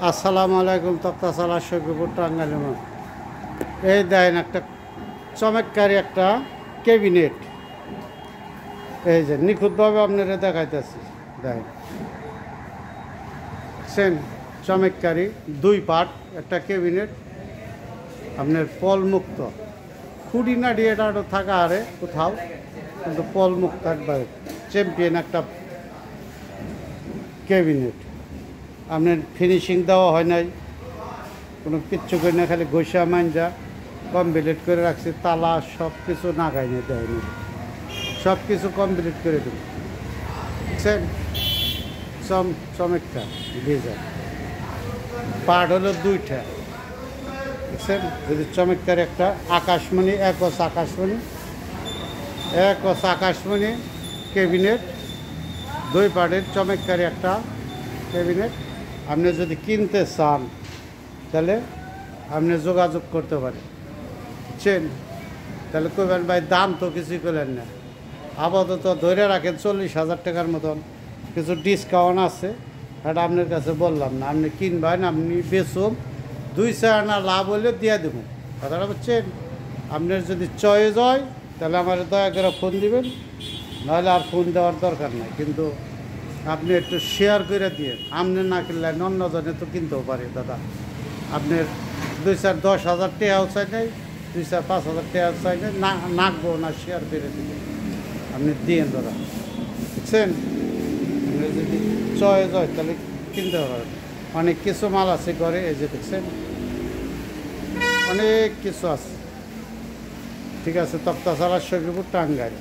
আসসালামু আলাইকুম। তক্তাশালা সৈকপুর টাঙ্গাইল। এই দেখেন একটা চমৎকারী একটা ক্যাবিনেট, এই যে নিখুঁতভাবে আপনারা দেখাইতেছি। দেখেন সেন চমৎকারী 2 পার্ট একটা ক্যাবিনেট, আপনার পলমুক্ত, খুঁটিনাটি এটা থাকা আরে কোথাও, কিন্তু পলমুক্ত একবার চ্যাম্পিয়ন একটা ক্যাবিনেট। আপনার ফিনিশিং দেওয়া হয় নাই, কোনো কিচ্ছু করে না, খালি ঘষা মাঞ্জা কমপ্লিট করে রাখছি। তালা সব কিছু নাগাই নিয়ে দেয়নি, সব কিছু কমপ্লিট করে দেব। বুঝছেন, চমৎকার ডিজাইন। পার্ট হলো 2টা, বুঝছেন। যদি চমৎকার একটা আকাশমণি, একস আকাশমণি ক্যাবিনেট, 2 পার্টের চমৎকারী একটা ক্যাবিনেট। আপনি যদি কিনতে চান তাহলে আপনি যোগাযোগ করতে পারেন, বুঝছেন। তাহলে কইবেন ভাই দাম তো কিছুই করলেন না, আপাতত ধরে রাখেন 40,000 টাকার মতন, কিছু ডিসকাউন্ট আছে, এটা আপনার কাছে বললাম না। আপনি কিনবেন, আপনি বেচুন, 2 আনা লাভ হলে দিয়ে দেবো, কথাটা বুঝছেন। আপনার যদি চয়েস হয় তাহলে আমার দয়া করে ফোন দিবেন, নাহলে আর ফোন দেওয়ার দরকার নাই। কিন্তু আপনি একটু শেয়ার করে দিয়ে, আপনি না কিনলে অন্যজনে তো কিনতেও পারে দাদা। আপনার 2-10,000 টাকাও চাই নাই, 2-5,000 টাকাও চাই নাই, না নাকবো না, শেয়ার করে দিবেন, আপনি দিয়েন দাদা, বুঝছেন। আপনি যদি চয়েস হয় তাহলে কিনতে পারেন। অনেক কিছু মাল আছে ঘরে, এই যে দেখছেন অনেক কিছু আছে। ঠিক আছে, তক্তাশালা সৈকপুর টাঙ্গাইল।